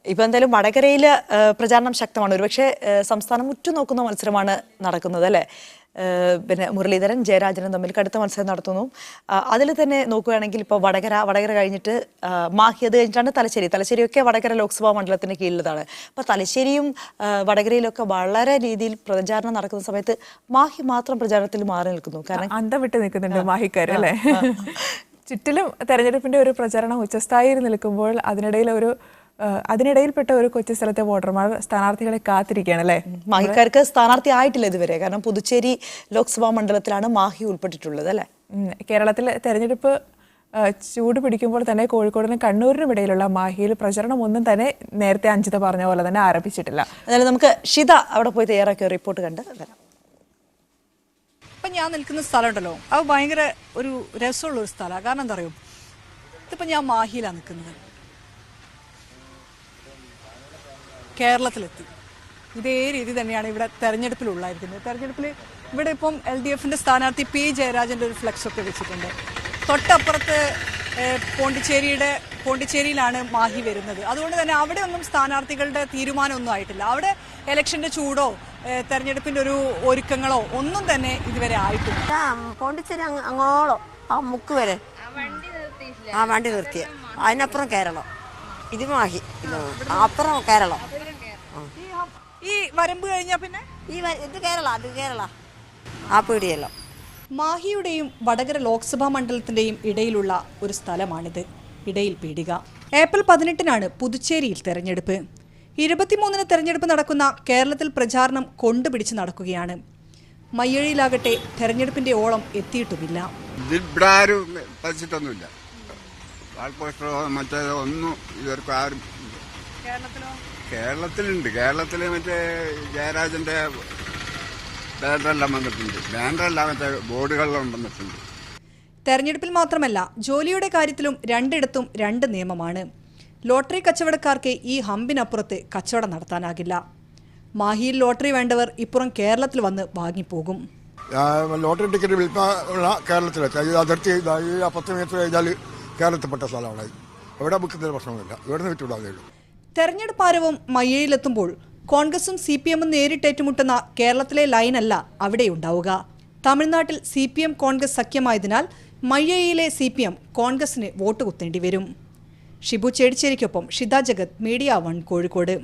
ഇപ്പോൾ എന്തായാലും വടകരയിൽ പ്രചാരണം ശക്തമാണ്. ഒരുപക്ഷെ സംസ്ഥാനം ഉറ്റുനോക്കുന്ന മത്സരമാണ് നടക്കുന്നത് അല്ലേ? പിന്നെ മുരളീധരൻ ജയരാജനും തമ്മിൽ കടുത്ത മത്സരം നടത്തുന്നു. അതിൽ തന്നെ നോക്കുകയാണെങ്കിൽ ഇപ്പോൾ വടകര കഴിഞ്ഞിട്ട് മാഹി, അത് കഴിഞ്ഞിട്ടാണ് തലശ്ശേരിയൊക്കെ വടകര ലോക്സഭാ മണ്ഡലത്തിന് കീഴിലതാണ്. അപ്പോൾ തലശ്ശേരിയും വടകരയിലൊക്കെ വളരെ രീതിയിൽ പ്രചാരണം നടക്കുന്ന സമയത്ത് മാഹി മാത്രം പ്രചാരണത്തിൽ മാറി നിൽക്കുന്നു. കാരണം അന്തം വിട്ട് നിൽക്കുന്നുണ്ട് മാഹിക്കാർ അല്ലേ? ചുറ്റിലും തെരഞ്ഞെടുപ്പിന്റെ ഒരു പ്രചാരണം ഉച്ചസ്ഥായിയിൽ നിൽക്കുമ്പോൾ അതിനിടയിൽപ്പെട്ട ഒരു കൊച്ചു സ്ഥലത്തെ വോട്ടർമാർ സ്ഥാനാർത്ഥികളെ കാത്തിരിക്കുകയാണ് അല്ലേ? മാഹിക്കാർക്ക് സ്ഥാനാർത്ഥി ആയിട്ടില്ല ഇതുവരെ. കാരണം പുതുച്ചേരി ലോക്സഭാ മണ്ഡലത്തിലാണ് മാഹി ഉൾപ്പെട്ടിട്ടുള്ളത് അല്ലേ? കേരളത്തിൽ തെരഞ്ഞെടുപ്പ് ചൂട് പിടിക്കുമ്പോൾ തന്നെ കോഴിക്കോടിനും കണ്ണൂരിനും ഇടയിലുള്ള മാഹിയിൽ പ്രചരണം ഒന്നും തന്നെ നേരത്തെ അഞ്ജിത പറഞ്ഞ പോലെ തന്നെ ആരംഭിച്ചിട്ടില്ല. എന്നാലും നമുക്ക് ഷിത അവിടെ പോയി തയ്യാറാക്കിയ റിപ്പോർട്ട് കണ്ട് വരാം. ഇപ്പം ഞാൻ നിൽക്കുന്ന സ്ഥലം ഉണ്ടല്ലോ, അത് ഭയങ്കര ഒരു രസമുള്ള ഒരു സ്ഥലമാണ്. കാരണം എന്താ പറയുക, ഇതിപ്പോൾ ഞാൻ മാഹിയിലാണ് നിൽക്കുന്നത്. കേരളത്തിലെത്തി ഇതേ രീതി തന്നെയാണ് ഇവിടെ തെരഞ്ഞെടുപ്പിലുള്ളായിരിക്കുന്നത്. തെരഞ്ഞെടുപ്പിൽ ഇവിടെ ഇപ്പം LDFന്റെ സ്ഥാനാർത്ഥി P ജയരാജൻ്റെ ഒരു ഫ്ലെക്സ് ഒക്കെ വെച്ചിട്ടുണ്ട്. തൊട്ടപ്പുറത്ത് പോണ്ടിച്ചേരിയിലാണ് മാഹി വരുന്നത്. അതുകൊണ്ട് തന്നെ അവിടെ ഒന്നും സ്ഥാനാർത്ഥികളുടെ തീരുമാനമൊന്നും ആയിട്ടില്ല. അവിടെ ഇലക്ഷന്റെ ചൂടോ തെരഞ്ഞെടുപ്പിന്റെ ഒരു ഒരുക്കങ്ങളോ ഒന്നും തന്നെ ഇതുവരെ ആയിട്ടില്ല. പോണ്ടിച്ചേരി അങ്ങോളം ആ മുക്ക് വരെ ആ വണ്ടി നിർത്തിയ അതിനപ്പുറം കേരളം, ഇത് മാഹി, അപ്പുറം കേരളം. ഈ വരമ്പ് കഴിഞ്ഞാൽ പിന്നെ ഇത് കേരള, അത് കേരള ആ പീടിയല്ലോ. മാഹിയുടെയും വടകര ലോക്സഭാ മണ്ഡലത്തിന്റെയും ഇടയിലുള്ള ഒരു സ്ഥലമാണിത്, ഇടയിൽ പീടിക. ഏപ്രിൽ 18-നാണ് പുതുച്ചേരിയിൽ തെരഞ്ഞെടുപ്പ്. 23-ന് തെരഞ്ഞെടുപ്പ് നടക്കുന്ന കേരളത്തിൽ പ്രചാരണം കൊണ്ടുപിടിച്ച് നടക്കുകയാണ്. മയ്യഴിയിലാകട്ടെ തെരഞ്ഞെടുപ്പിന്റെ ഓളം എത്തിയിട്ടുമില്ല. കേരളത്തിലുണ്ട്. കേരളത്തിൽ മറ്റേ ജയരാജന്റെ ബാനറെല്ലാം വന്നിട്ടുണ്ട്. ബാനറല്ല, മറ്റേ ബോർഡുകളെല്ലാം വന്നിട്ടുണ്ട്. തെരഞ്ഞെടുപ്പിൽ മാത്രമല്ല, ജോലിയുടെ കാര്യത്തിലും രണ്ടിടത്തും രണ്ട് നിയമമാണ്. ലോട്ടറി കച്ചവടക്കാർക്ക് ഈ ഹമ്പിനപ്പുറത്ത് കച്ചവടം നടത്താനാകില്ല. മാഹിയിൽ ലോട്ടറി വേണ്ടവർ ഇപ്പുറം കേരളത്തിൽ വന്ന് വാങ്ങിപ്പോകും. ലോട്ടറി ടിക്കറ്റ് വിൽപ്പന കേരളത്തിലെത്തി അതിർത്തി 10 മീറ്റർ കഴിഞ്ഞാൽ കേരളത്തിൽപ്പെട്ട സ്ഥലമാണ്. ഇവിടെ ബുക്കിന്റെ പ്രശ്നമില്ല, ഇവിടെ നിന്ന് വിട്ടുവിടാതെ. തെരഞ്ഞെടുപ്പാരവും മയ്യയിലെത്തുമ്പോൾ കോൺഗ്രസും CPM നേരിട്ടേറ്റുമുട്ടുന്ന കേരളത്തിലെ ലൈനല്ല അവിടെ ഉണ്ടാവുക. തമിഴ്നാട്ടിൽ CPM കോൺഗ്രസ് സഖ്യമായതിനാൽ മയ്യയിലെ CPM കോൺഗ്രസിന് വോട്ട് കുത്തേണ്ടി വരും. ഷിബു ചേടിച്ചേരിക്കൊപ്പം ഷിത ജഗത്, മീഡിയ 1 കോഴിക്കോട്.